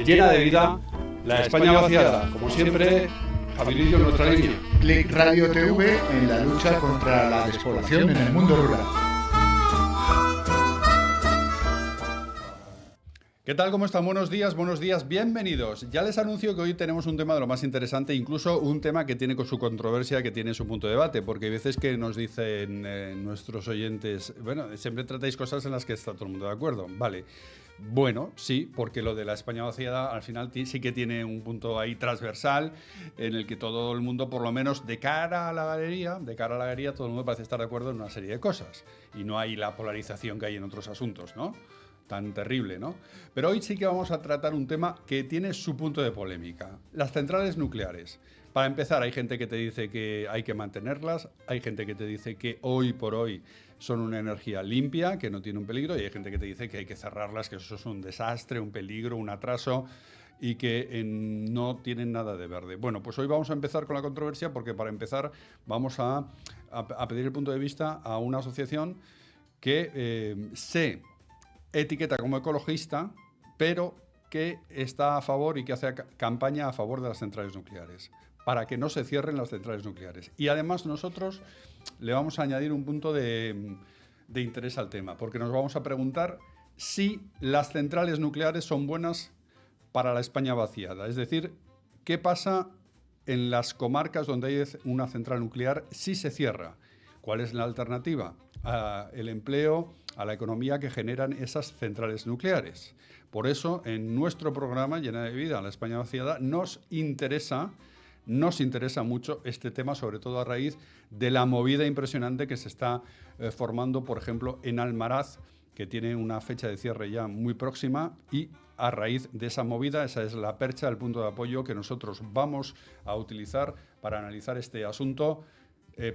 llena de vida, la España vaciada. Como siempre, Javilillo en nuestra línea. Click Radio TV en la lucha contra la despoblación en el mundo rural. ¿Qué tal? ¿Cómo están? Buenos días, bienvenidos. Ya les anuncio que hoy tenemos un tema de lo más interesante, incluso un tema que tiene con su controversia, que tiene su punto de debate, porque hay veces que nos dicen nuestros oyentes, bueno, siempre tratáis cosas en las que está todo el mundo de acuerdo. Vale, bueno, sí, porque lo de la España vaciada al final sí que tiene un punto ahí transversal en el que todo el mundo, por lo menos de cara a la galería, todo el mundo parece estar de acuerdo en una serie de cosas y no hay la polarización que hay en otros asuntos, ¿no? Tan terrible, ¿no? Pero hoy sí que vamos a tratar un tema que tiene su punto de polémica. Las centrales nucleares. Para empezar, hay gente que te dice que hay que mantenerlas, hay gente que te dice que hoy por hoy son una energía limpia, que no tiene un peligro, y hay gente que te dice que hay que cerrarlas, que eso es un desastre, un peligro, un atraso, y que no tienen nada de verde. Bueno, pues hoy vamos a empezar con la controversia, porque para empezar vamos a pedir el punto de vista a una asociación que se etiqueta como ecologista, pero que está a favor y que hace campaña a favor de las centrales nucleares, para que no se cierren las centrales nucleares. Y además nosotros le vamos a añadir un punto de interés al tema, porque nos vamos a preguntar si las centrales nucleares son buenas para la España vaciada. Es decir, ¿qué pasa en las comarcas donde hay una central nuclear si se cierra? ¿Cuál es la alternativa? El empleo, a la economía que generan esas centrales nucleares. Por eso, en nuestro programa Llena de Vida, la España vaciada, nos interesa mucho este tema, sobre todo a raíz de la movida impresionante que se está formando, por ejemplo, en Almaraz, que tiene una fecha de cierre ya muy próxima, y a raíz de esa movida, esa es la percha, el punto de apoyo que nosotros vamos a utilizar para analizar este asunto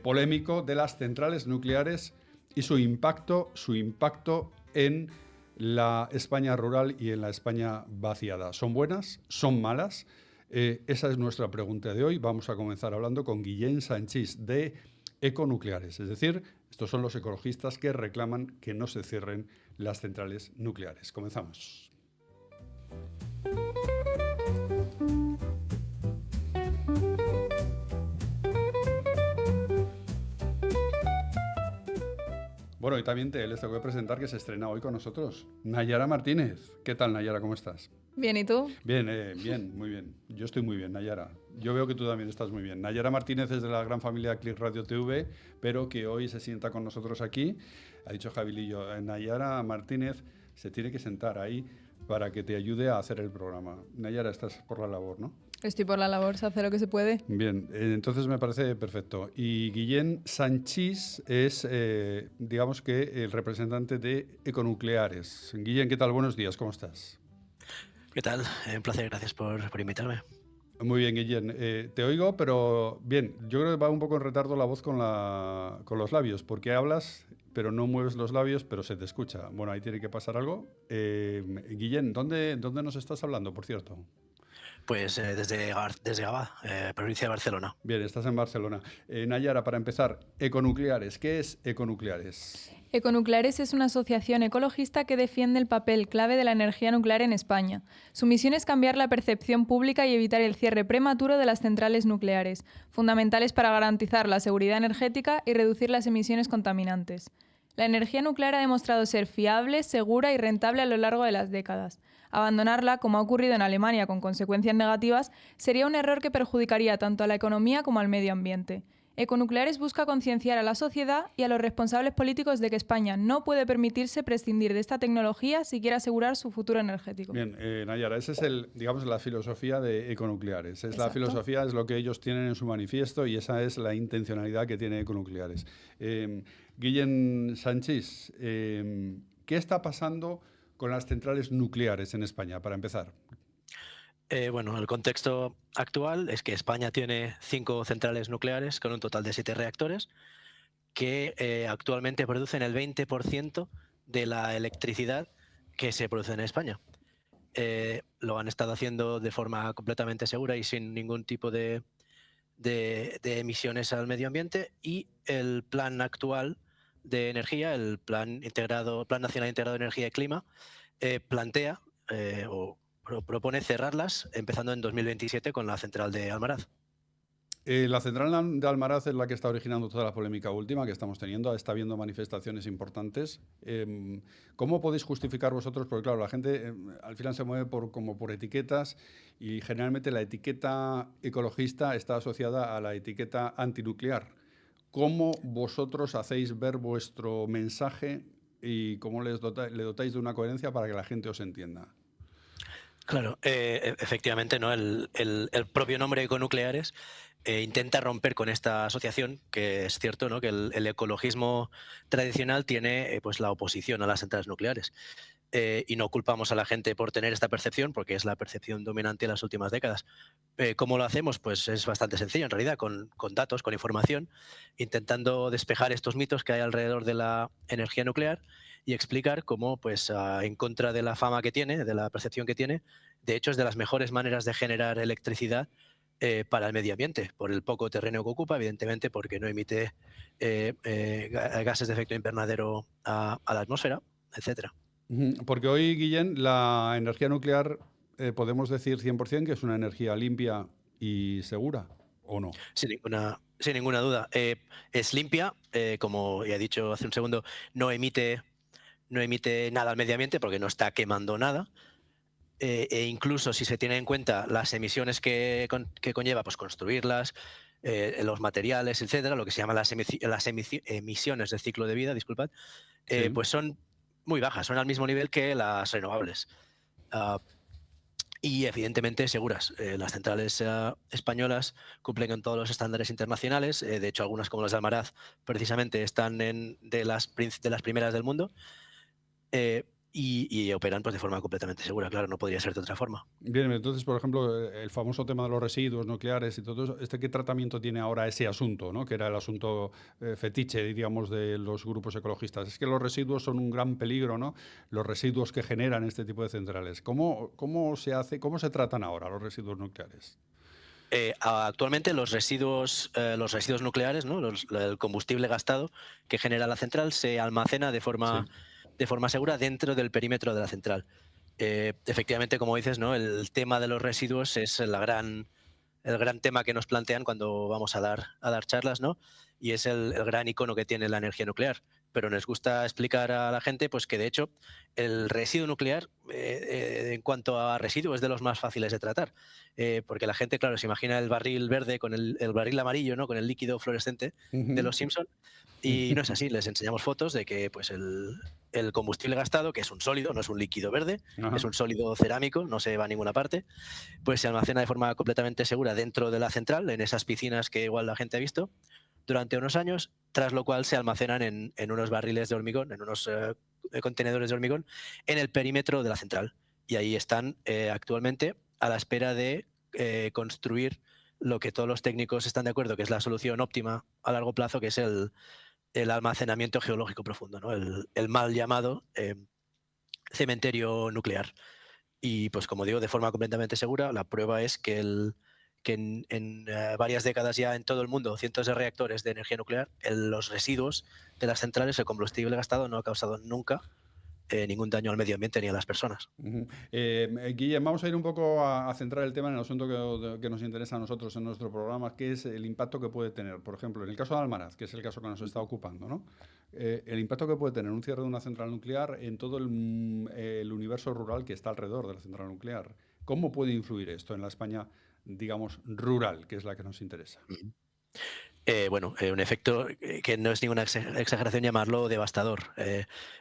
polémico de las centrales nucleares y su impacto en la España rural y en la España vaciada. ¿Son buenas? ¿Son malas? Esa es nuestra pregunta de hoy. Vamos a comenzar hablando con Guillén Sanchís, de Econucleares. Es decir, estos son los ecologistas que reclaman que no se cierren las centrales nucleares. Comenzamos. Bueno, y también les tengo que presentar que se estrena hoy con nosotros Nayara Martínez. ¿Qué tal, Nayara? ¿Cómo estás? Bien, ¿y tú? Bien, muy bien. Yo estoy muy bien, Nayara. Yo veo que tú también estás muy bien. Nayara Martínez es de la gran familia Click Radio TV, pero que hoy se sienta con nosotros aquí. Ha dicho Javilillo, Nayara Martínez se tiene que sentar ahí para que te ayude a hacer el programa. Nayara, estás por la labor, ¿no? Estoy por la labor, se hace lo que se puede. Bien, entonces me parece perfecto. Y Guillén Sanchís es, digamos que, el representante de Econucleares. Guillén, ¿qué tal? Buenos días, ¿cómo estás? ¿Qué tal? Un placer, gracias por invitarme. Muy bien, Guillén. Te oigo, pero bien, yo creo que va un poco en retardo la voz con los labios, porque hablas, pero no mueves los labios, pero se te escucha. Bueno, ahí tiene que pasar algo. Guillén, ¿dónde nos estás hablando, por cierto? Pues desde Gavà, provincia de Barcelona. Bien, estás en Barcelona. Nayara, para empezar, Econucleares. ¿Qué es Econucleares? Econucleares es una asociación ecologista que defiende el papel clave de la energía nuclear en España. Su misión es cambiar la percepción pública y evitar el cierre prematuro de las centrales nucleares, fundamentales para garantizar la seguridad energética y reducir las emisiones contaminantes. La energía nuclear ha demostrado ser fiable, segura y rentable a lo largo de las décadas. Abandonarla, como ha ocurrido en Alemania con consecuencias negativas, sería un error que perjudicaría tanto a la economía como al medio ambiente. Econucleares busca concienciar a la sociedad y a los responsables políticos de que España no puede permitirse prescindir de esta tecnología si quiere asegurar su futuro energético. Bien, Nayara, esa es la filosofía de Econucleares. Exacto. La filosofía, es lo que ellos tienen en su manifiesto y esa es la intencionalidad que tiene Econucleares. Guillén Sanchís, ¿qué está pasando con las centrales nucleares en España, para empezar? Bueno, el contexto actual es que España tiene 5 centrales nucleares con un total de 7 reactores que actualmente producen el 20% de la electricidad que se produce en España. Lo han estado haciendo de forma completamente segura y sin ningún tipo de emisiones al medio ambiente, y el plan actual de energía, el Plan Nacional Integrado de Energía y Clima, plantea o propone cerrarlas empezando en 2027 con la central de Almaraz. La central de Almaraz es la que está originando toda la polémica última que estamos teniendo. Está habiendo manifestaciones importantes. ¿Cómo podéis justificar vosotros? Porque claro, la gente al final se mueve como por etiquetas y generalmente la etiqueta ecologista está asociada a la etiqueta antinuclear. ¿Cómo vosotros hacéis ver vuestro mensaje y cómo le dotáis de una coherencia para que la gente os entienda? Claro, efectivamente, ¿no? El propio nombre Econucleares intenta romper con esta asociación, que es cierto, ¿no? Que el ecologismo tradicional tiene pues la oposición a las centrales nucleares. Y no culpamos a la gente por tener esta percepción, porque es la percepción dominante en las últimas décadas. ¿Cómo lo hacemos? Pues es bastante sencillo, en realidad, con datos, con información, intentando despejar estos mitos que hay alrededor de la energía nuclear y explicar cómo, pues, en contra de la fama que tiene, de la percepción que tiene, de hecho es de las mejores maneras de generar electricidad para el medio ambiente, por el poco terreno que ocupa, evidentemente, porque no emite gases de efecto invernadero a la atmósfera, etcétera. Porque hoy, Guillén, la energía nuclear podemos decir 100% que es una energía limpia y segura, ¿o no? Sin ninguna duda. Es limpia, como ya he dicho hace un segundo, no emite nada al medio ambiente porque no está quemando nada. E incluso si se tiene en cuenta las emisiones que conlleva pues, construirlas, los materiales, etcétera, lo que se llama las emisiones del ciclo de vida, disculpad, Sí. pues son muy bajas, son al mismo nivel que las renovables. Ah, y evidentemente seguras. Las centrales españolas cumplen con todos los estándares internacionales. De hecho, algunas como las de Almaraz precisamente están de las primeras del mundo. Y operan pues, de forma completamente segura. Claro, no podría ser de otra forma. Bien, entonces, por ejemplo, el famoso tema de los residuos nucleares y todo eso, ¿qué tratamiento tiene ahora ese asunto, ¿no? Que era el asunto fetiche, diríamos, de los grupos ecologistas? Es que los residuos son un gran peligro, ¿no? Los residuos que generan este tipo de centrales. ¿Cómo se tratan ahora los residuos nucleares? Actualmente los residuos nucleares, ¿no? El combustible gastado que genera la central se almacena de forma Sí. segura dentro del perímetro de la central. Efectivamente, como dices, ¿no? El tema de los residuos es el gran tema que nos plantean cuando vamos a dar charlas, ¿no? Y es el gran icono que tiene la energía nuclear. Pero nos gusta explicar a la gente pues, que, de hecho, el residuo nuclear, en cuanto a residuo, es de los más fáciles de tratar. Porque la gente, claro, se imagina el barril verde con el barril amarillo, ¿no? Con el líquido fluorescente de Ujú. los Simpson. Y no es así. Les enseñamos fotos de que pues, el combustible gastado, que es un sólido, no es un líquido verde, es Ajá. un sólido cerámico, no se va a ninguna parte, pues se almacena de forma completamente segura dentro de la central, en esas piscinas que igual la gente ha visto, durante unos años, tras lo cual se almacenan en unos barriles de hormigón, en unos contenedores de hormigón, en el perímetro de la central. Y ahí están actualmente a la espera de construir lo que todos los técnicos están de acuerdo que es la solución óptima a largo plazo, que es el almacenamiento geológico profundo, ¿no? El mal llamado cementerio nuclear. Y pues como digo, de forma completamente segura, la prueba es que en varias décadas ya en todo el mundo, cientos de reactores de energía nuclear, los residuos de las centrales, el combustible gastado, no ha causado nunca ningún daño al medio ambiente ni a las personas. Ujú. Guillem, vamos a ir un poco a centrar el tema en el asunto que nos interesa a nosotros en nuestro programa, que es el impacto que puede tener. Por ejemplo, en el caso de Almaraz, que es el caso que nos está ocupando, ¿no? El impacto que puede tener un cierre de una central nuclear en todo el universo rural que está alrededor de la central nuclear. ¿Cómo puede influir esto en la España, digamos, rural, que es la que nos interesa? Ujú. Bueno, un efecto que no es ninguna exageración llamarlo devastador.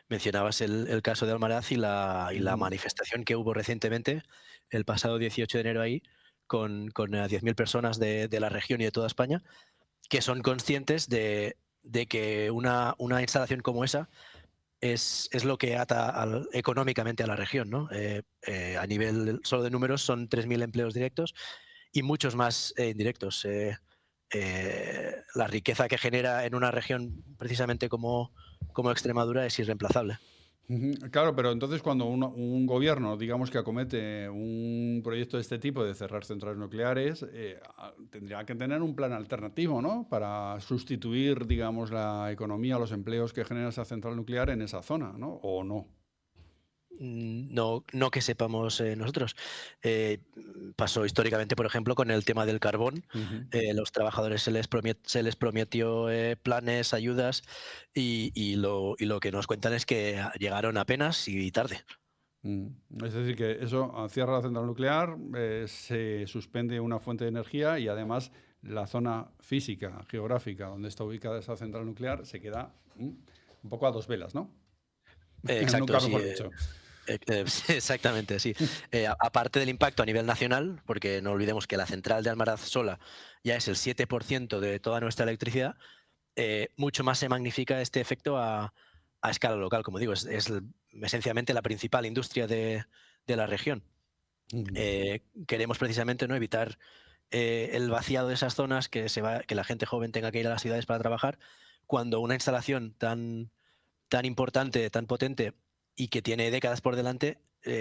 Mencionabas el caso de Almaraz y la Ujú. manifestación que hubo recientemente, el pasado 18 de enero ahí, con 10.000 personas de la región y de toda España, que son conscientes de que una instalación como esa es lo que ata económicamente a la región, ¿no? A nivel solo de números son 3.000 empleos directos y muchos más indirectos. La riqueza que genera en una región precisamente como Extremadura es irreemplazable. Ujú. Claro, pero entonces cuando un gobierno, digamos que acomete un proyecto de este tipo de cerrar centrales nucleares, tendría que tener un plan alternativo, ¿no? Para sustituir, digamos, la economía, los empleos que genera esa central nuclear en esa zona, ¿no? ¿O no? No que sepamos nosotros. Pasó históricamente, por ejemplo, con el tema del carbón. Los trabajadores se les prometió planes, ayudas, y lo que nos cuentan es que llegaron apenas y tarde. Es decir, que eso cierra la central nuclear, se suspende una fuente de energía y además la zona física, geográfica, donde está ubicada esa central nuclear, se queda un poco a dos velas, ¿no? Exacto, Nunca sí. mejor dicho. Sí, exactamente, sí. Aparte del impacto a nivel nacional, porque no olvidemos que la central de Almaraz sola ya es el 7% de toda nuestra electricidad, mucho más se magnifica este efecto a escala local. Como digo, es esencialmente la principal industria de la región. Queremos precisamente, ¿no?, evitar el vaciado de esas zonas, que la gente joven tenga que ir a las ciudades para trabajar, cuando una instalación tan importante, tan potente y que tiene décadas por delante,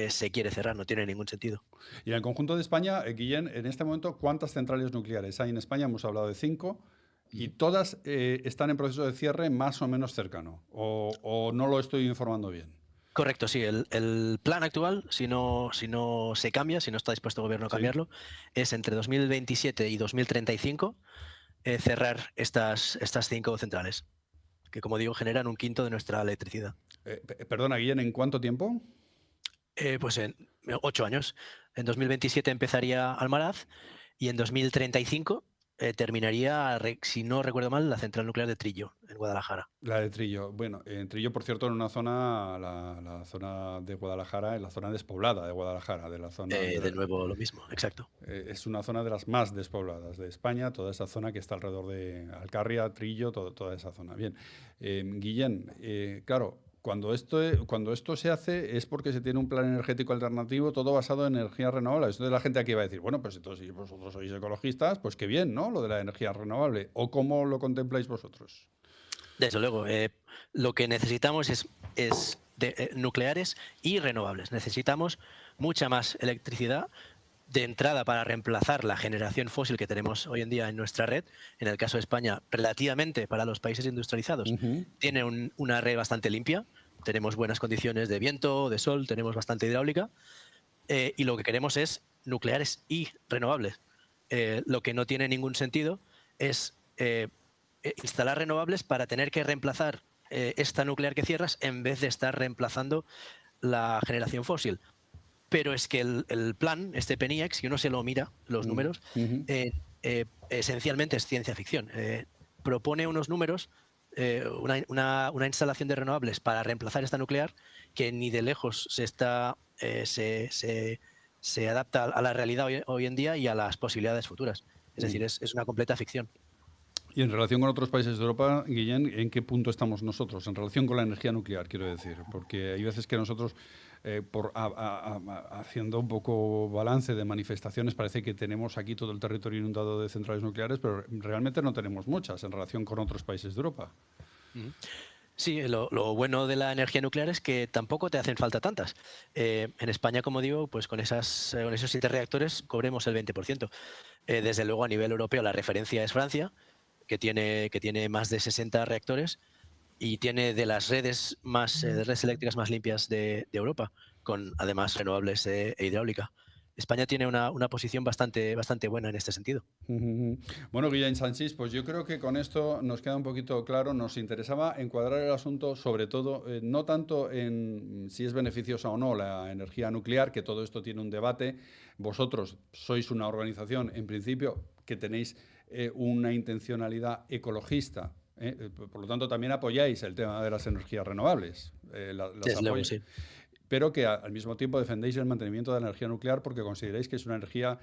se quiere cerrar. No tiene ningún sentido. Y en el conjunto de España, Guillén, en este momento, ¿cuántas centrales nucleares hay en España? Hemos hablado de 5 y todas están en proceso de cierre más o menos cercano. ¿O no lo estoy informando bien? Correcto, sí. El plan actual, si no se cambia, si no está dispuesto el gobierno a Sí. cambiarlo, es entre 2027 y 2035 cerrar estas 5 centrales, que, como digo, generan un quinto de nuestra electricidad. Perdona, Guillén, ¿en cuánto tiempo? Pues en 8 años. En 2027 empezaría Almaraz y en 2035 terminaría, si no recuerdo mal, la central nuclear de Trillo, en Guadalajara. La de Trillo. Bueno, en Trillo, por cierto, en una zona, la zona de Guadalajara, en la zona despoblada de Guadalajara, de la zona... De nuevo lo mismo, exacto. es una zona de las más despobladas de España, toda esa zona que está alrededor de Alcarria, Trillo, toda esa zona. Bien, Guillén, claro, cuando esto se hace es porque se tiene un plan energético alternativo, todo basado en energías renovables. Entonces la gente aquí va a decir, bueno, pues entonces si vosotros sois ecologistas, pues qué bien, ¿no?, lo de la energía renovable. ¿O cómo lo contempláis vosotros? Desde luego, lo que necesitamos es nucleares y renovables. Necesitamos mucha más electricidad de entrada para reemplazar la generación fósil que tenemos hoy en día en nuestra red. En el caso de España, relativamente para los países industrializados, tiene una red bastante limpia. Tenemos buenas condiciones de viento, de sol, tenemos bastante hidráulica. Y lo que queremos es nucleares y renovables. Lo que no tiene ningún sentido es instalar renovables para tener que reemplazar esta nuclear que cierras, en vez de estar reemplazando la generación fósil. Pero es que el plan, este PENIEX, si uno se lo mira, los números, esencialmente es ciencia ficción. Propone unos números, una instalación de renovables para reemplazar esta nuclear, que ni de lejos se adapta a la realidad hoy en día y a las posibilidades futuras. Es decir, es una completa ficción. Y en relación con otros países de Europa, Guillén, ¿en qué punto estamos nosotros? En relación con la energía nuclear, quiero decir. Porque hay veces que nosotros, haciendo un poco balance de manifestaciones, parece que tenemos aquí todo el territorio inundado de centrales nucleares, pero realmente no tenemos muchas en relación con otros países de Europa. Sí, lo bueno de la energía nuclear es que tampoco te hacen falta tantas. En España, como digo, pues con esos 7 reactores cobremos el 20%. Desde luego, a nivel europeo, la referencia es Francia, que tiene más de 60 reactores y tiene de las redes eléctricas más limpias de Europa, con además renovables e hidráulica. España tiene una posición bastante buena en este sentido. Bueno, Guillén Sanchís, pues yo creo que con esto nos queda un poquito claro. Nos interesaba encuadrar el asunto, sobre todo, no tanto en si es beneficiosa o no la energía nuclear, que todo esto tiene un debate. Vosotros sois una organización, en principio, que tenéis una intencionalidad ecologista. Por lo tanto, también apoyáis el tema de las energías renovables. Desde luego, sí. Pero que al mismo tiempo defendéis el mantenimiento de la energía nuclear porque consideráis que es una energía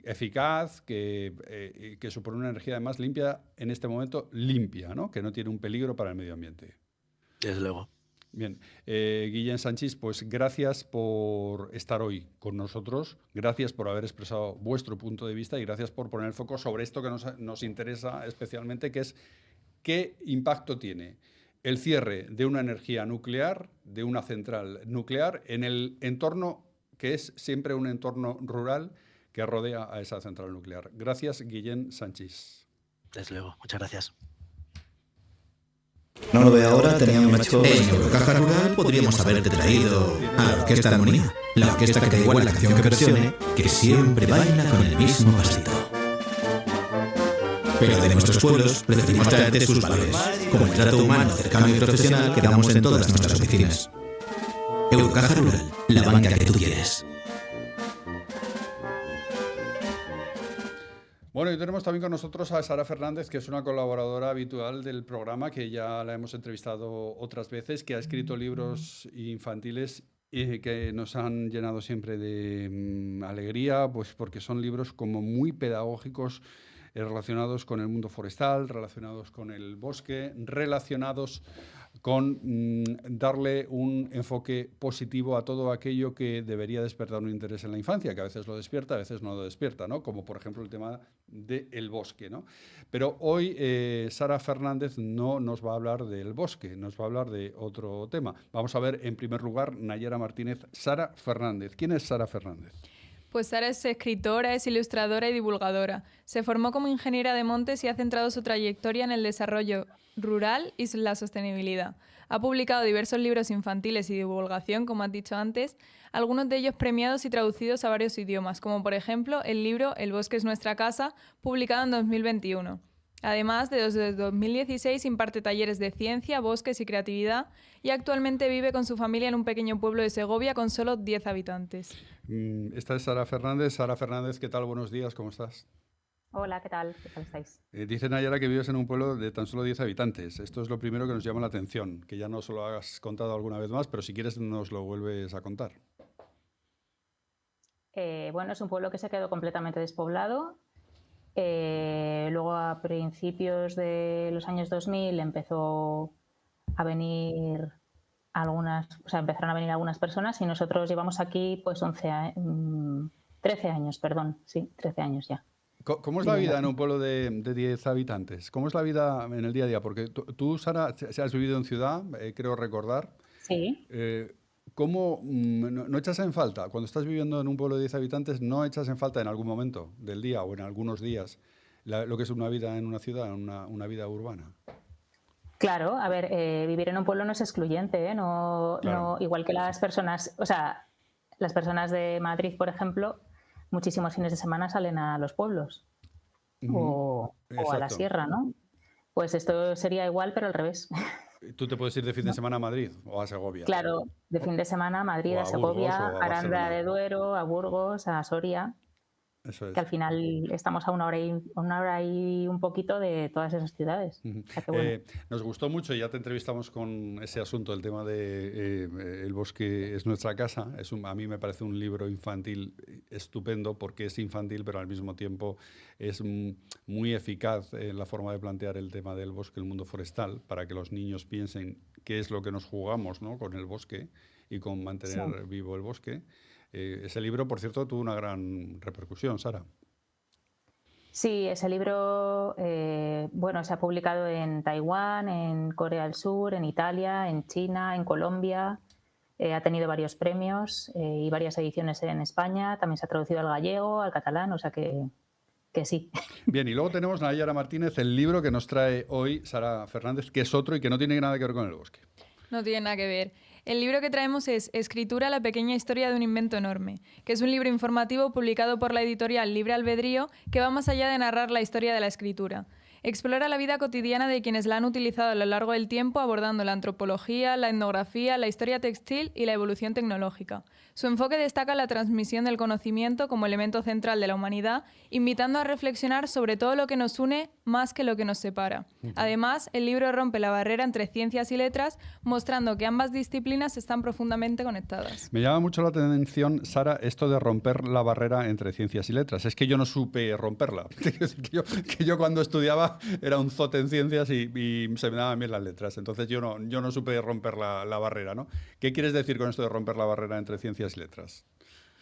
eficaz, que supone una energía además limpia, en este momento limpia, ¿no?, que no tiene un peligro para el medio ambiente. Desde luego. Bien, Guillén Sanchís, pues gracias por estar hoy con nosotros, gracias por haber expresado vuestro punto de vista y gracias por poner el foco sobre esto que nos interesa especialmente, que es qué impacto tiene el cierre de una energía nuclear, de una central nuclear, en el entorno que es siempre un entorno rural que rodea a esa central nuclear. Gracias, Guillén Sanchís. Desde luego, muchas gracias. No lo veo ahora, tenía un macho... En Eurocaja Rural podríamos haberte traído a la Orquesta de Armonía. La orquesta que da igual la canción que versione, que siempre baila con el mismo pasito. Pero de nuestros pueblos preferimos traerte sus valores, como el trato humano, cercano y profesional que damos en todas nuestras oficinas. Eurocaja Rural, la banca que tú quieres. Bueno, y tenemos también con nosotros a Sara Fernández, que es una colaboradora habitual del programa, que ya la hemos entrevistado otras veces, que ha escrito libros infantiles y que nos han llenado siempre de alegría, pues porque son libros como muy pedagógicos, relacionados con el mundo forestal, relacionados con el bosque, relacionados con darle un enfoque positivo a todo aquello que debería despertar un interés en la infancia, que a veces lo despierta, a veces no lo despierta, ¿no? Como por ejemplo el tema del bosque, ¿no? Pero hoy Sara Fernández no nos va a hablar del bosque, nos va a hablar de otro tema. Vamos a ver en primer lugar, Nayara Martínez, Sara Fernández. ¿Quién es Sara Fernández? Pues Sara es escritora, es ilustradora y divulgadora. Se formó como ingeniera de montes y ha centrado su trayectoria en el desarrollo rural y la sostenibilidad. Ha publicado diversos libros infantiles y divulgación, como has dicho antes, algunos de ellos premiados y traducidos a varios idiomas, como por ejemplo el libro El bosque es nuestra casa, publicado en 2021. Además, desde 2016 imparte talleres de ciencia, bosques y creatividad y actualmente vive con su familia en un pequeño pueblo de Segovia con solo 10 habitantes. Esta es Sara Fernández. Sara Fernández, ¿qué tal? Buenos días, ¿cómo estás? Hola, ¿qué tal? ¿Qué tal estáis? Dice Nayara que vives en un pueblo de tan solo 10 habitantes. Esto es lo primero que nos llama la atención, que ya no se lo has contado alguna vez más, pero si quieres nos lo vuelves a contar. Bueno, es un pueblo que se quedó completamente despoblado. Luego, a principios de los años 2000, empezó a venir empezaron a venir algunas personas y nosotros llevamos aquí pues 13 años, perdón, sí, 13 años ya. ¿Cómo es la vida en un pueblo de 10 habitantes? ¿Cómo es la vida en el día a día? Porque tú, Sara, has vivido en ciudad, creo recordar. Sí. ¿Cómo no echas en falta, cuando estás viviendo en un pueblo de 10 habitantes, no echas en falta en algún momento del día o en algunos días lo que es una vida en una ciudad, una vida urbana? Claro, a ver, vivir en un pueblo no es excluyente, ¿eh? Claro. No, igual que las personas, o sea, las personas de Madrid, por ejemplo, muchísimos fines de semana salen a los pueblos o a la sierra, ¿no? Pues esto sería igual, pero al revés. ¿Tú te puedes ir de fin de semana a Madrid o a Segovia? Claro, de fin de semana a Madrid, a Segovia, a Aranda de Duero, a Burgos, a Soria. Eso es. Que al final estamos a una hora y un poquito de todas esas ciudades. O sea que bueno. Nos gustó mucho, ya te entrevistamos con ese asunto, el tema de El bosque es nuestra casa. A mí me parece un libro infantil estupendo porque es infantil, pero al mismo tiempo es muy eficaz en la forma de plantear el tema del bosque, el mundo forestal, para que los niños piensen qué es lo que nos jugamos, ¿no?, con el bosque y con mantener vivo el bosque. Ese libro, por cierto, tuvo una gran repercusión, Sara. Sí, ese libro se ha publicado en Taiwán, en Corea del Sur, en Italia, en China, en Colombia. Ha tenido varios premios y varias ediciones en España. También se ha traducido al gallego, al catalán, o sea que sí. Bien, y luego tenemos Nayara Martínez, el libro que nos trae hoy Sara Fernández, que es otro y que no tiene nada que ver con el bosque. No tiene nada que ver. El libro que traemos es Escritura, la pequeña historia de un invento enorme, que es un libro informativo publicado por la editorial Libre Albedrío que va más allá de narrar la historia de la escritura. Explora la vida cotidiana de quienes la han utilizado a lo largo del tiempo abordando la antropología, la etnografía, la historia textil y la evolución tecnológica. Su enfoque destaca la transmisión del conocimiento como elemento central de la humanidad, invitando a reflexionar sobre todo lo que nos une más que lo que nos separa. Además, el libro rompe la barrera entre ciencias y letras, mostrando que ambas disciplinas están profundamente conectadas. Me llama mucho la atención, Sara, esto de romper la barrera entre ciencias y letras. Es que yo no supe romperla. que yo cuando estudiaba era un zote en ciencias y se me daban bien las letras. Entonces yo no supe romper la barrera, ¿no? ¿Qué quieres decir con esto de romper la barrera entre ciencias y letras?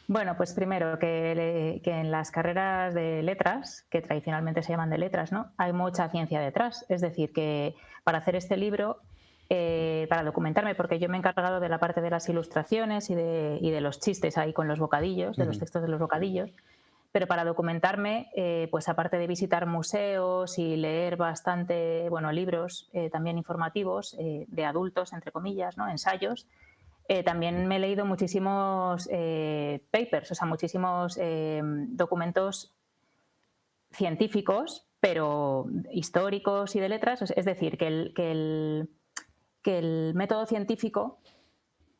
Bueno, pues primero que en las carreras de letras, que tradicionalmente se llaman de letras, ¿no?, hay mucha ciencia detrás. Es decir, que para hacer este libro, para documentarme, porque yo me he encargado de la parte de las ilustraciones y de los chistes ahí con los bocadillos, de los textos de los bocadillos, Pero para documentarme, pues aparte de visitar museos y leer bastante, bueno, libros también informativos de adultos, entre comillas, ¿no? Ensayos, también me he leído muchísimos papers, o sea, muchísimos documentos científicos, pero históricos y de letras. Es decir, que el método científico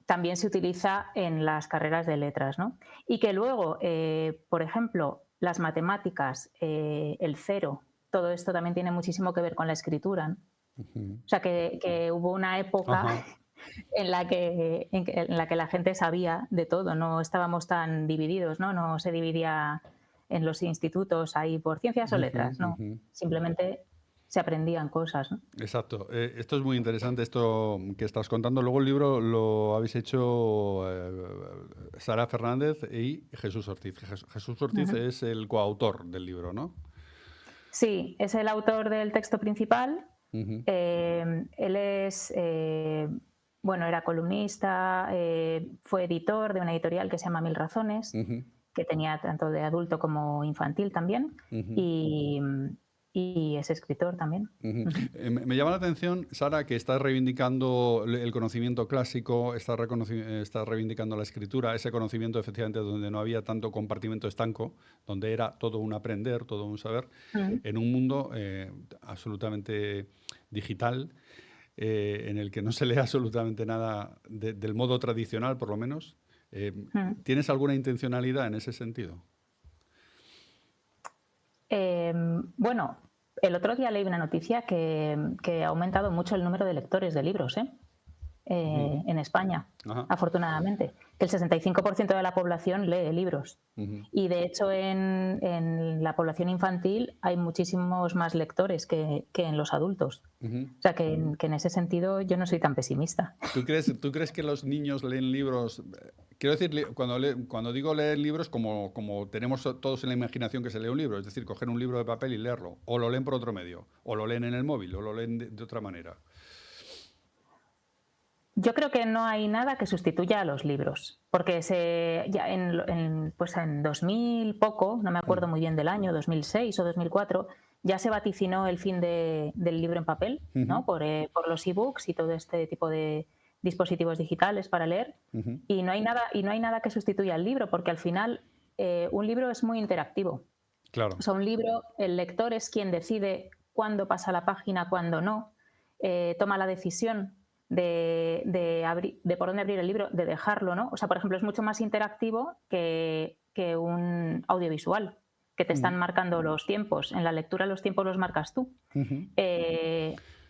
también se utiliza en las carreras de letras, ¿no? Y que luego, por ejemplo, las matemáticas, el cero, todo esto también tiene muchísimo que ver con la escritura, ¿no? O sea, que hubo una época en la que la gente sabía de todo, no estábamos tan divididos, ¿no? No se dividía en los institutos ahí por ciencias o letras, no. Simplemente se aprendían cosas, ¿no? Exacto. Esto es muy interesante, esto que estás contando. Luego el libro lo habéis hecho Sara Fernández y Jesús Ortiz. Jesús Ortiz es el coautor del libro, ¿no? Sí, es el autor del texto principal. Él es, bueno, era columnista, fue editor de una editorial que se llama Mil Razones, que tenía tanto de adulto como infantil también, y es escritor también. Me llama la atención, Sara, que estás reivindicando el conocimiento clásico, estás reivindicando la escritura, ese conocimiento efectivamente donde no había tanto compartimento estanco, donde era todo un aprender, todo un saber, en un mundo absolutamente digital, en el que no se lee absolutamente nada del modo tradicional, por lo menos. ¿Tienes alguna intencionalidad en ese sentido? Bueno, el otro día leí una noticia que ha aumentado mucho el número de lectores de libros en España, afortunadamente. Que el 65% de la población lee libros. Y de hecho en la población infantil hay muchísimos más lectores que en los adultos. O sea que en ese sentido yo no soy tan pesimista. ¿Tú crees que los niños leen libros? Quiero decir, cuando digo leer libros, como tenemos todos en la imaginación que se lee un libro, es decir, coger un libro de papel y leerlo, o lo leen por otro medio, o lo leen en el móvil, o lo leen de otra manera. Yo creo que no hay nada que sustituya a los libros, porque ya en 2000 poco, no me acuerdo muy bien del año, 2006 o 2004, ya se vaticinó el fin del libro en papel, ¿no? Por los ebooks y todo este tipo de dispositivos digitales para leer, y no hay nada que sustituya al libro, porque al final un libro es muy interactivo. Claro. O sea, un libro, el lector es quien decide cuándo pasa la página, cuándo no, toma la decisión de por dónde abrir el libro, de dejarlo, ¿no? O sea, por ejemplo, es mucho más interactivo que un audiovisual, que te están marcando los tiempos. En la lectura los tiempos los marcas tú.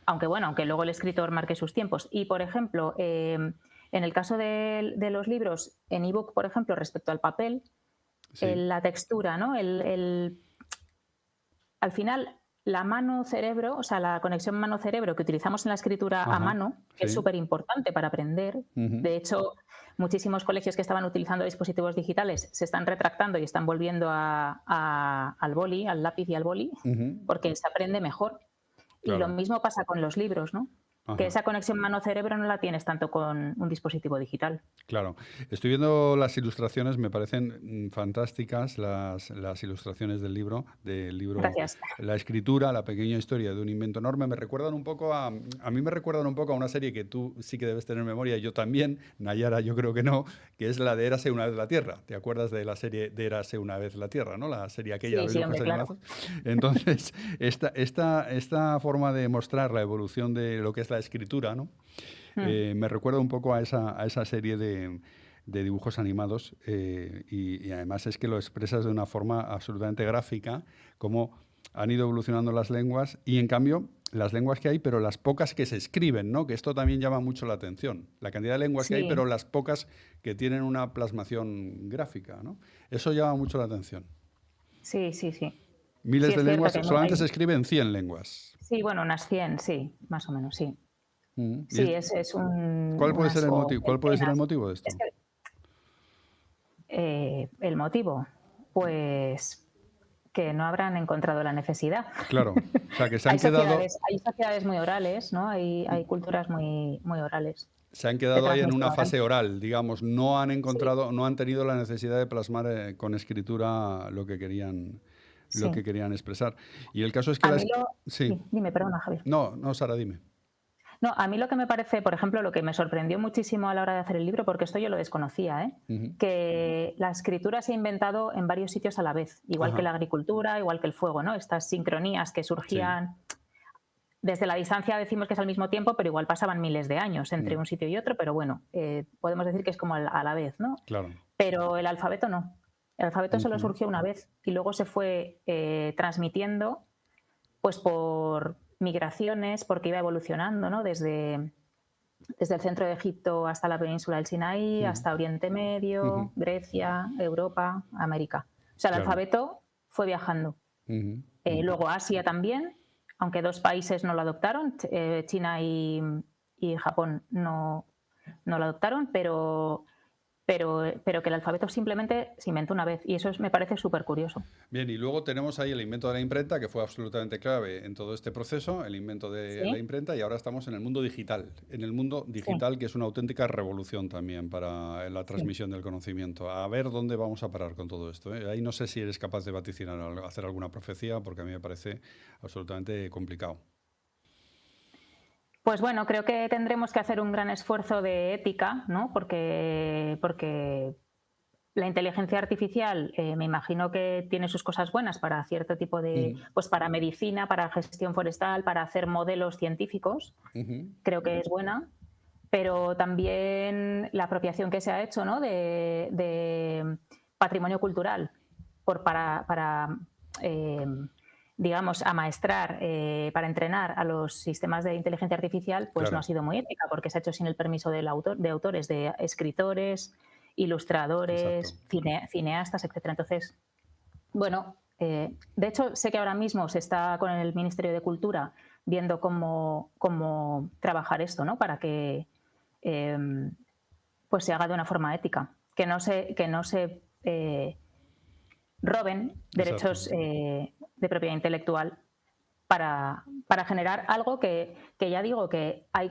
Aunque luego el escritor marque sus tiempos. Y, por ejemplo, en el caso de los libros en ebook, por ejemplo, respecto al papel, la textura, ¿no? Al final, la mano-cerebro, o sea, la conexión mano-cerebro que utilizamos en la escritura a mano, que es súper importante para aprender. De hecho, muchísimos colegios que estaban utilizando dispositivos digitales se están retractando y están volviendo al boli, al lápiz y al boli, porque se aprende mejor. Claro. Y lo mismo pasa con los libros, ¿no? Que esa conexión mano-cerebro no la tienes tanto con un dispositivo digital. Claro. Estoy viendo las ilustraciones, me parecen fantásticas las ilustraciones del libro. Gracias. La escritura, la pequeña historia de un invento enorme. Me recuerdan un poco a mí me recuerdan un poco a una serie que tú sí que debes tener memoria, yo también, Nayara yo creo que no, que es la de Érase una vez la Tierra. ¿Te acuerdas de la serie de Érase una vez la Tierra, ¿no? La serie aquella de dibujos animados. Entonces, esta forma de mostrar la evolución de lo que es la escritura, ¿no? Me recuerda un poco a esa serie de dibujos animados y además es que lo expresas de una forma absolutamente gráfica, como han ido evolucionando las lenguas y en cambio las lenguas que hay, pero las pocas que se escriben, ¿no? Que esto también llama mucho la atención. La cantidad de lenguas que hay, pero las pocas que tienen una plasmación gráfica, ¿no? Eso llama mucho la atención. Sí. Miles de lenguas, solamente se escriben 100 lenguas. Sí, bueno, unas 100, sí, más o menos, sí. Sí, es un... ¿Cuál puede ser el motivo? ¿Cuál puede ser el motivo de esto? El motivo, pues que no habrán encontrado la necesidad. Claro, o sea que se han quedado... Hay sociedades muy orales, ¿no? Hay culturas muy orales. Se han quedado ahí en una transmisión fase oral, digamos. No han encontrado, no han tenido la necesidad de plasmar con escritura lo que querían expresar. Y el caso es que... Sí. Dime, perdona, Javier. No, Sara, dime. No, a mí lo que me parece, por ejemplo, lo que me sorprendió muchísimo a la hora de hacer el libro, porque esto yo lo desconocía, que la escritura se ha inventado en varios sitios a la vez, igual que la agricultura, igual que el fuego, ¿no? Estas sincronías que surgían... Sí. Desde la distancia decimos que es al mismo tiempo, pero igual pasaban miles de años entre un sitio y otro, pero bueno, podemos decir que es como a la vez, ¿no? Claro. Pero el alfabeto no. El alfabeto solo surgió una vez y luego se fue transmitiendo pues por migraciones, porque iba evolucionando, ¿no? Desde el centro de Egipto hasta la península del Sinaí, hasta Oriente Medio, Grecia, Europa, América. O sea, el alfabeto fue viajando. Luego Asia también, aunque 2 países no lo adoptaron, China y Japón no lo adoptaron, pero que el alfabeto simplemente se inventó una vez, y eso me parece súper curioso. Bien, y luego tenemos ahí el invento de la imprenta, que fue absolutamente clave en todo este proceso, el invento de la imprenta, y ahora estamos en el mundo digital. Que es una auténtica revolución también para la transmisión del conocimiento. A ver dónde vamos a parar con todo esto, ¿eh? Ahí no sé si eres capaz de vaticinar, hacer alguna profecía, porque a mí me parece absolutamente complicado. Pues bueno, creo que tendremos que hacer un gran esfuerzo de ética, ¿no? Porque la inteligencia artificial me imagino que tiene sus cosas buenas para cierto tipo de... Pues para medicina, para gestión forestal, para hacer modelos científicos. Creo que es buena. Pero también la apropiación que se ha hecho, ¿no? de patrimonio cultural para digamos, amaestrar, para entrenar a los sistemas de inteligencia artificial, pues no ha sido muy ética, porque se ha hecho sin el permiso de autores, de escritores, ilustradores, cineastas, etc. Entonces, bueno, de hecho, sé que ahora mismo se está con el Ministerio de Cultura viendo cómo trabajar esto, ¿no? Para que pues se haga de una forma ética, que no se roben derechos de propiedad intelectual para generar algo que ya digo que hay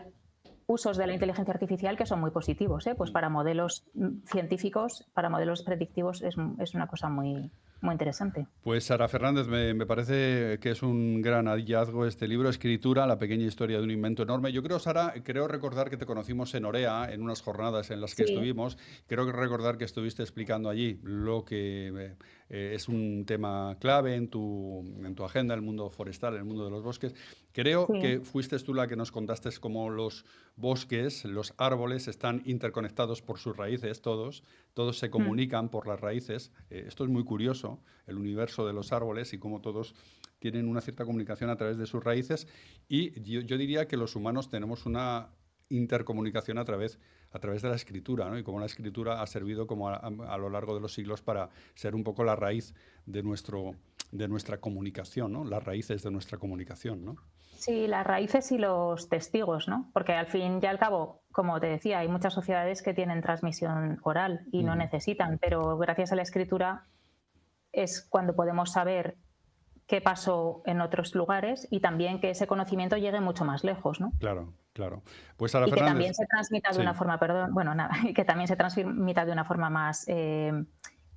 usos de la inteligencia artificial que son muy positivos, pues para modelos científicos, para modelos predictivos es una cosa muy, muy interesante. Pues Sara Fernández, me parece que es un gran hallazgo este libro, Escritura, la pequeña historia de un invento enorme. Yo creo, Sara, recordar que te conocimos en Orea, en unas jornadas en las que estuvimos. Creo que recordar que estuviste explicando allí lo que es un tema clave en tu agenda, el mundo forestal, el mundo de los bosques. Creo que fuiste tú la que nos contaste cómo los bosques, los árboles están interconectados por sus raíces, todos se comunican por las raíces. Esto es muy curioso, el universo de los árboles y cómo todos tienen una cierta comunicación a través de sus raíces, y yo diría que los humanos tenemos una intercomunicación a través de la escritura, ¿no? Y cómo la escritura ha servido como a lo largo de los siglos para ser un poco la raíz de nuestra comunicación, ¿no? Las raíces de nuestra comunicación, ¿no? Sí, las raíces y los testigos, ¿no? Porque al fin y al cabo, como te decía, hay muchas sociedades que tienen transmisión oral y no necesitan, pero gracias a la escritura es cuando podemos saber qué pasó en otros lugares y también que ese conocimiento llegue mucho más lejos, ¿no? Claro. Pues Sara Fernández, que también se transmita de una forma, y que también se transmita de una forma más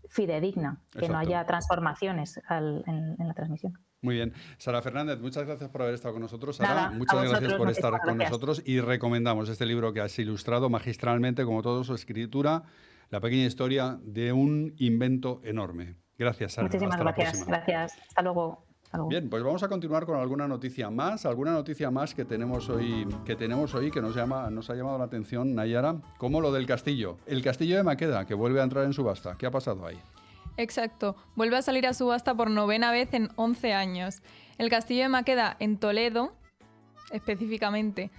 fidedigna, que no haya transformaciones en la transmisión. Muy bien. Sara Fernández, muchas gracias por haber estado con nosotros. Sara, muchas gracias por estar con nosotros, y recomendamos este libro que has ilustrado magistralmente, como todo, su escritura, la pequeña historia de un invento enorme. Gracias, Sara. Muchísimas gracias. Gracias. Hasta luego. Bien, pues vamos a continuar con alguna noticia más que tenemos hoy que nos ha llamado la atención, Nayara, como lo del castillo. El castillo de Maqueda, que vuelve a entrar en subasta. ¿Qué ha pasado ahí? Exacto, vuelve a salir a subasta por 9ª vez en 11 años. El castillo de Maqueda, en Toledo, específicamente.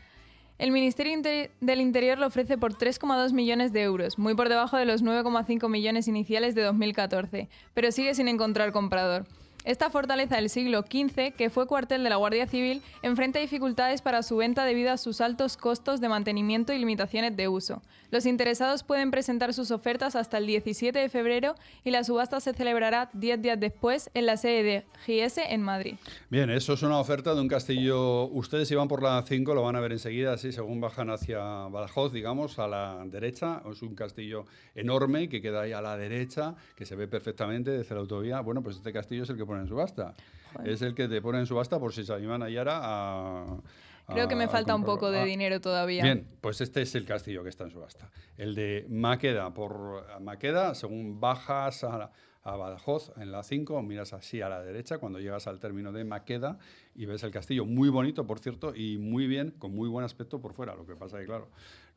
El Ministerio del Interior lo ofrece por 3,2 millones de euros, muy por debajo de los 9,5 millones iniciales de 2014, pero sigue sin encontrar comprador. Esta fortaleza del siglo XV, que fue cuartel de la Guardia Civil, enfrenta dificultades para su venta debido a sus altos costos de mantenimiento y limitaciones de uso. Los interesados pueden presentar sus ofertas hasta el 17 de febrero y la subasta se celebrará 10 días después en la sede de GIES en Madrid. Bien, eso es una oferta de un castillo. Ustedes si van por la 5 lo van a ver enseguida, así según bajan hacia Badajoz, digamos, a la derecha. Es un castillo enorme que queda ahí a la derecha, que se ve perfectamente desde la autovía. Bueno, pues este castillo es el que pone en subasta. Joder. Es el que te pone en subasta por si se animan a Yara a... Creo que me falta un poco de dinero todavía. Bien, pues este es el castillo que está en subasta. El de Maqueda. Por Maqueda, según bajas a Badajoz, en la 5, miras así a la derecha cuando llegas al término de Maqueda y ves el castillo. Muy bonito, por cierto, y muy bien, con muy buen aspecto por fuera. Lo que pasa es que, claro,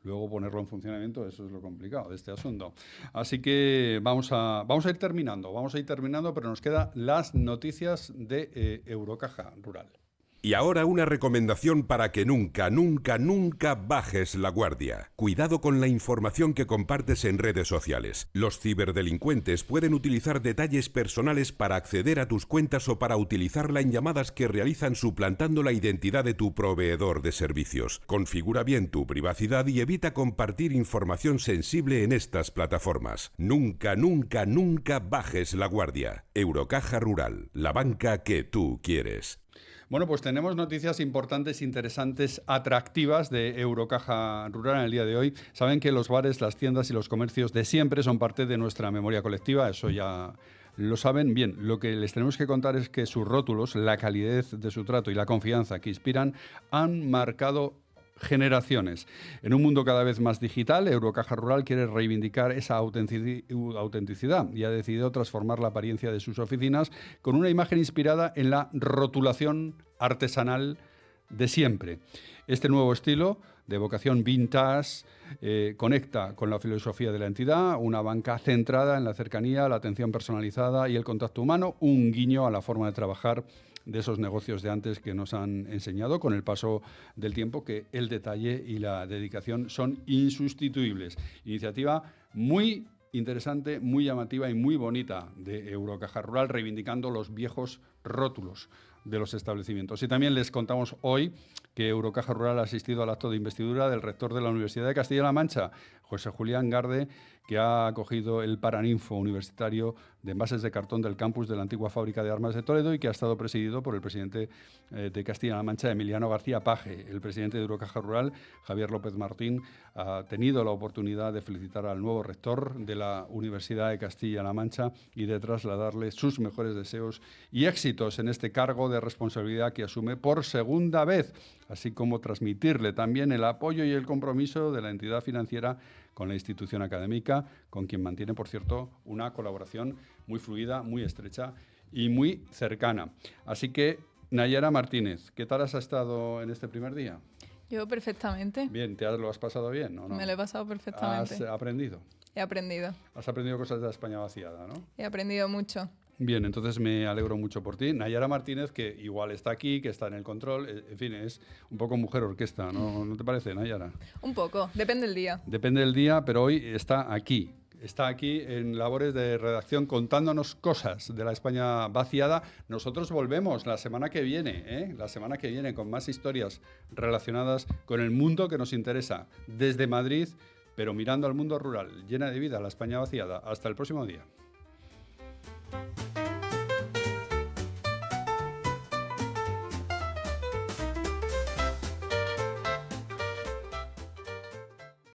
luego ponerlo en funcionamiento, eso es lo complicado de este asunto. Así que vamos a ir terminando, pero nos quedan las noticias de Eurocaja Rural. Y ahora una recomendación para que nunca, nunca, nunca bajes la guardia. Cuidado con la información que compartes en redes sociales. Los ciberdelincuentes pueden utilizar detalles personales para acceder a tus cuentas o para utilizarla en llamadas que realizan suplantando la identidad de tu proveedor de servicios. Configura bien tu privacidad y evita compartir información sensible en estas plataformas. Nunca, nunca, nunca bajes la guardia. Eurocaja Rural, la banca que tú quieres. Bueno, pues tenemos noticias importantes, interesantes, atractivas de Eurocaja Rural en el día de hoy. Saben que los bares, las tiendas y los comercios de siempre son parte de nuestra memoria colectiva, eso ya lo saben. Bien, lo que les tenemos que contar es que sus rótulos, la calidez de su trato y la confianza que inspiran han marcado generaciones. En un mundo cada vez más digital, Eurocaja Rural quiere reivindicar esa autenticidad y ha decidido transformar la apariencia de sus oficinas con una imagen inspirada en la rotulación artesanal de siempre. Este nuevo estilo, de vocación vintage, conecta con la filosofía de la entidad, una banca centrada en la cercanía, la atención personalizada y el contacto humano, un guiño a la forma de trabajar de esos negocios de antes que nos han enseñado con el paso del tiempo que el detalle y la dedicación son insustituibles. Iniciativa muy interesante, muy llamativa y muy bonita de Eurocaja Rural, reivindicando los viejos rótulos de los establecimientos. Y también les contamos hoy que Eurocaja Rural ha asistido al acto de investidura del rector de la Universidad de Castilla-La Mancha, José Julián Garde, que ha acogido el Paraninfo Universitario de Envases de Cartón del campus de la antigua fábrica de armas de Toledo y que ha estado presidido por el presidente de Castilla-La Mancha, Emiliano García Paje. El presidente de Eurocaja Rural, Javier López Martín, ha tenido la oportunidad de felicitar al nuevo rector de la Universidad de Castilla-La Mancha y de trasladarle sus mejores deseos y éxitos en este cargo de responsabilidad que asume por segunda vez, así como transmitirle también el apoyo y el compromiso de la entidad financiera con la institución académica, con quien mantiene, por cierto, una colaboración muy fluida, muy estrecha y muy cercana. Así que, Nayara Martínez, ¿qué tal has estado en este primer día? Yo perfectamente. Bien, ¿lo has pasado bien o no? Me lo he pasado perfectamente. ¿Has aprendido? He aprendido. Has aprendido cosas de la España vaciada, ¿no? He aprendido mucho. Bien, entonces me alegro mucho por ti. Nayara Martínez, que igual está aquí, que está en el control, en fin, es un poco mujer orquesta, ¿no? ¿No te parece, Nayara? Un poco, depende del día. Depende del día, pero hoy está aquí. Está aquí en labores de redacción contándonos cosas de la España vaciada. Nosotros volvemos la semana que viene, La semana que viene con más historias relacionadas con el mundo que nos interesa desde Madrid, pero mirando al mundo rural, llena de vida, la España vaciada. Hasta el próximo día.